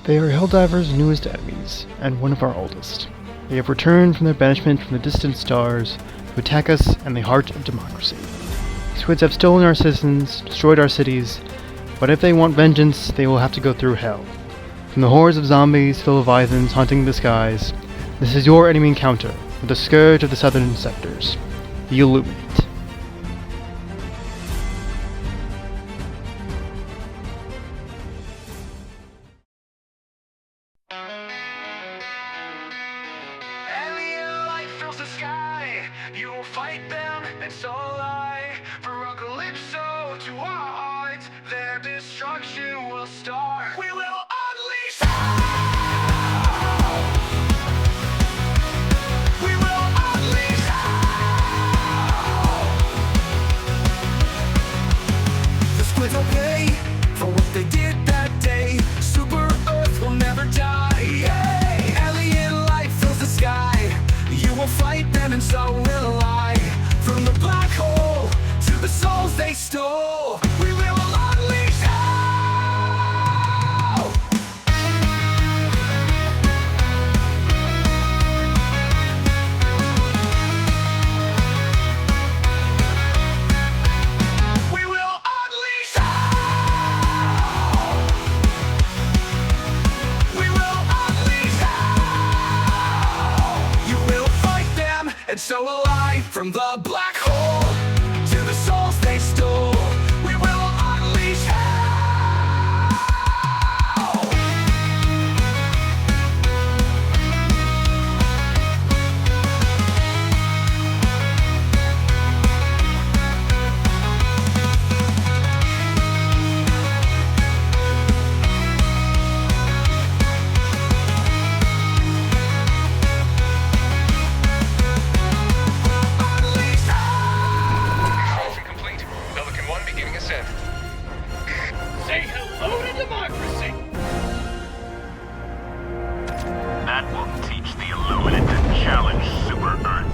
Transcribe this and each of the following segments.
They are Helldiver's newest enemies, and one of our oldest. They have returned from their banishment from the distant stars to attack us in the heart of democracy. Squids have stolen our citizens, destroyed our cities, but if they want vengeance, they will have to go through hell. From the hordes of zombies to leviathans haunting the skies, this is your enemy encounter with the scourge of the southern sectors, the Illuminate. Alien light fills the sky. You will fight them, and so will I. For Calypso to our hearts, their destruction will start. We will unleash hell. We will unleash hell. The squids will pay for what they did that day. Super Earth will never die. Yay! Alien light fills the sky. You will fight them, and so will I. From the black hole to the souls they stole, we will unleash hell. We will unleash hell. We will unleash hell. You will fight them, and so will I. From the black hole to the souls they stole, we will unleash hell. Unleash hell. Construction complete. Pelican 1 beginning ascent. Say hello to democracy! That will teach the Illuminate to challenge Super Earth.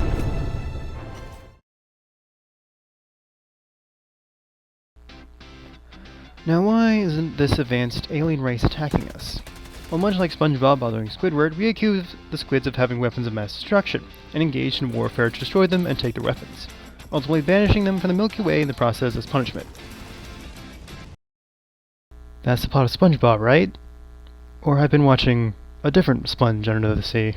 Now why isn't this advanced alien race attacking us? Well, much like SpongeBob bothering Squidward, we accuse the squids of having weapons of mass destruction, and engaged in warfare to destroy them and take their weapons, ultimately banishing them from the Milky Way in the process as punishment. That's the plot of SpongeBob, right? Or I've been watching a different sponge under the sea.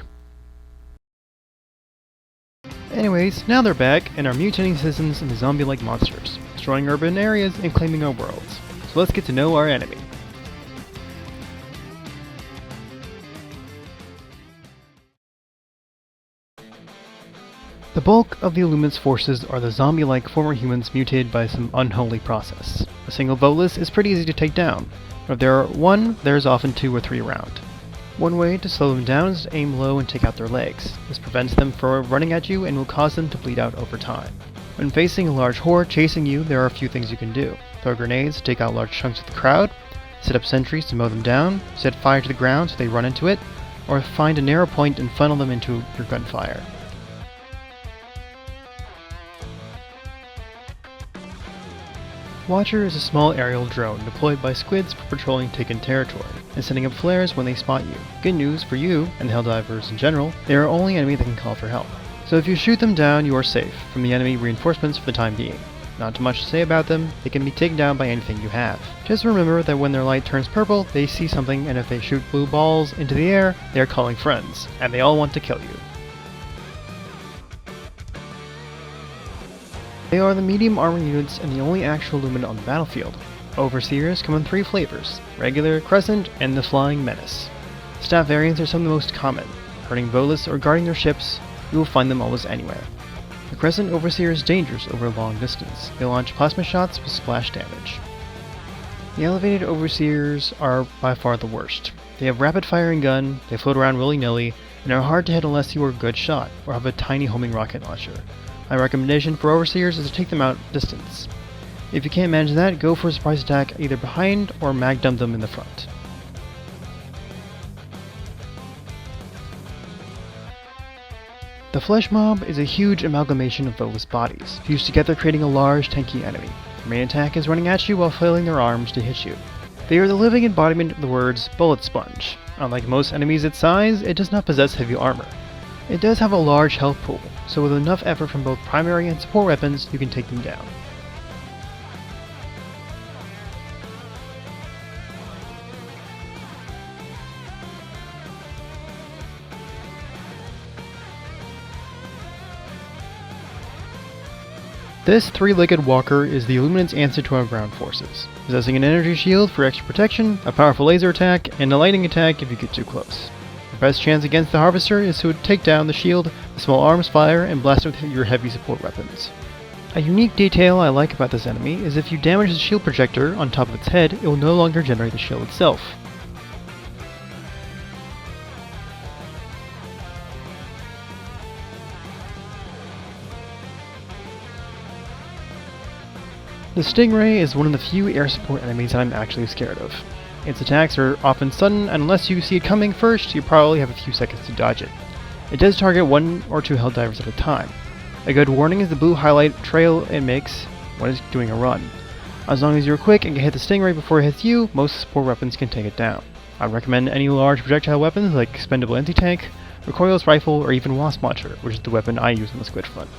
Anyways, now they're back and are mutating citizens into zombie-like monsters, destroying urban areas and claiming our worlds. So let's get to know our enemy. The bulk of the Illuminate's forces are the zombie-like former humans mutated by some unholy process. A single Volus is pretty easy to take down, but if there are one, there's often two or three around. One way to slow them down is to aim low and take out their legs. This prevents them from running at you and will cause them to bleed out over time. When facing a large horde chasing you, there are a few things you can do. Throw grenades to take out large chunks of the crowd, set up sentries to mow them down, set fire to the ground so they run into it, or find a narrow point and funnel them into your gunfire. Watcher is a small aerial drone deployed by squids for patrolling taken territory and setting up flares when they spot you. Good news for you, and the Helldivers in general, they are only enemy that can call for help. So if you shoot them down, you are safe from the enemy reinforcements for the time being. Not too much to say about them, they can be taken down by anything you have. Just remember that when their light turns purple, they see something, and if they shoot blue balls into the air, they are calling friends, and they all want to kill you. They are the medium armor units and the only actual Illuminate on the battlefield. Overseers come in three flavors: regular, crescent, and the flying menace. Staff variants are some of the most common. Hurting Volus or guarding their ships, you will find them almost anywhere. The Crescent Overseer is dangerous over a long distance. They launch plasma shots with splash damage. The elevated Overseers are by far the worst. They have rapid firing gun, they float around willy-nilly, and are hard to hit unless you are a good shot or have a tiny homing rocket launcher. My recommendation for Overseers is to take them out distance. If you can't manage that, go for a surprise attack either behind or mag dump them in the front. The Flesh Mob is a huge amalgamation of Volus bodies, fused together creating a large tanky enemy. Their main attack is running at you while flailing their arms to hit you. They are the living embodiment of the words bullet sponge. Unlike most enemies its size, it does not possess heavy armor. It does have a large health pool, so with enough effort from both primary and support weapons, you can take them down. This three-legged walker is the Illuminate's answer to our ground forces, possessing an energy shield for extra protection, a powerful laser attack, and a lightning attack if you get too close. Your best chance against the Harvester is to take down the shield, the small arms fire, and blast it with your heavy support weapons. A unique detail I like about this enemy is if you damage the shield projector on top of its head, it will no longer generate the shield itself. The Stingray is one of the few air support enemies that I'm actually scared of. Its attacks are often sudden, and unless you see it coming first, you probably have a few seconds to dodge it. It does target 1 or 2 Helldivers at a time. A good warning is the blue highlight trail it makes when it's doing a run. As long as you're quick and can hit the Stingray before it hits you, most support weapons can take it down. I'd recommend any large projectile weapons like expendable anti-tank, recoilless rifle, or even wasp launcher, which is the weapon I use on the squid front.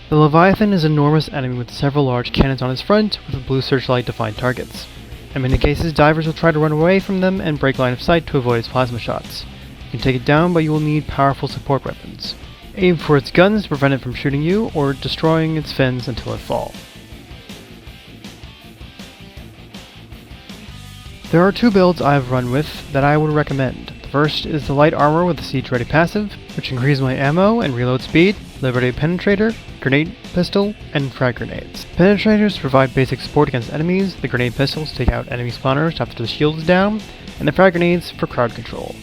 The Leviathan is an enormous enemy with several large cannons on its front, with a blue searchlight to find targets. In many cases, divers will try to run away from them and break line of sight to avoid its plasma shots. You can take it down, but you will need powerful support weapons. Aim for its guns to prevent it from shooting you, or destroying its fins until it falls. There are 2 builds I have run with that I would recommend. The first is the light armor with the siege ready passive, which increases my ammo and reload speed, Liberty Penetrator, Grenade Pistol, and Frag Grenades. Penetrators provide basic support against enemies, the Grenade Pistols take out enemy spawners after the shield is down, and the Frag Grenades for crowd control.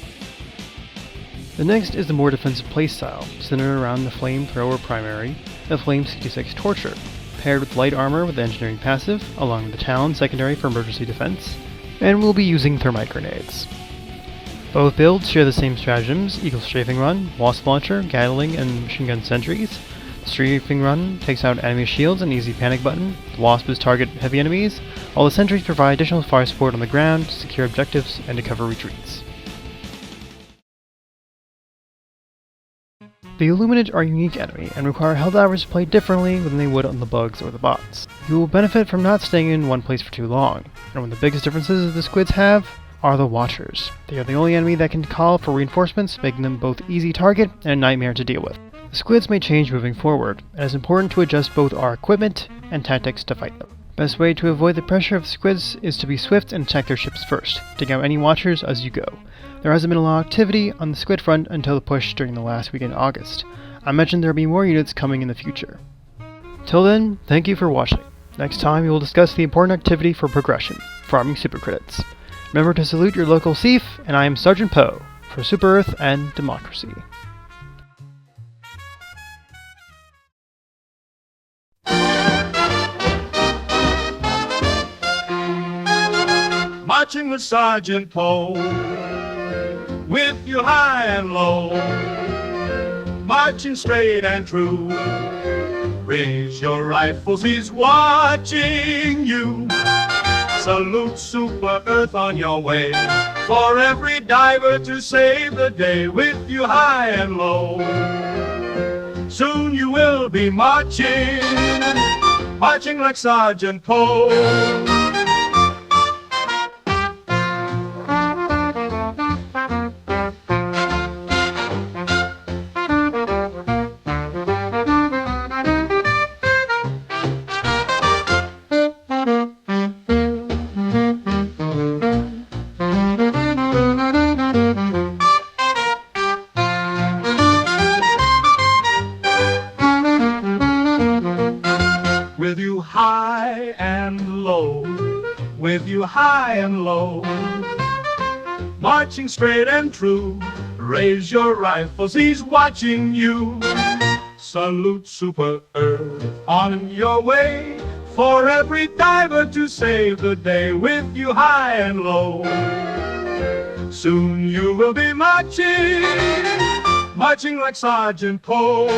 The next is the more defensive playstyle, centered around the Flamethrower primary, the Flame 66 Torture, paired with light armor with the Engineering passive, along with the Talon secondary for emergency defense, and we'll be using Thermite Grenades. Both builds share the same stratagems: Eagle Strafing Run, Wasp Launcher, Gatling, and Machine Gun Sentries. The Strafing Run takes out enemy shields and easy panic button. The Wasps target heavy enemies, while the Sentries provide additional fire support on the ground to secure objectives and to cover retreats. The Illuminate are a unique enemy and require Helldivers to play differently than they would on the bugs or the bots. You will benefit from not staying in one place for too long, and one of the biggest differences the squids have are the Watchers. They are the only enemy that can call for reinforcements, making them both easy target and a nightmare to deal with. The squids may change moving forward, and it's important to adjust both our equipment and tactics to fight them. Best way to avoid the pressure of the squids is to be swift and attack their ships first, taking out any Watchers as you go. There hasn't been a lot of activity on the squid front until the push during the last week in August. I mentioned there will be more units coming in the future. Till then, thank you for watching. Next time we will discuss the important activity for progression, farming super credits. Remember to salute your local Thief, and I am Sergeant Poe, for Super Earth and Democracy. Marching with Sergeant Poe, with you high and low, marching straight and true. Raise your rifles, he's watching you. Salute Super Earth on your way, for every diver to save the day. With you high and low, soon you will be marching, marching like Sergeant Poe. With you high and low, with you high and low, marching straight and true. Raise your rifles, he's watching you. Salute Super Earth on your way, for every diver to save the day. With you high and low, soon you will be marching, marching like Sergeant Poe.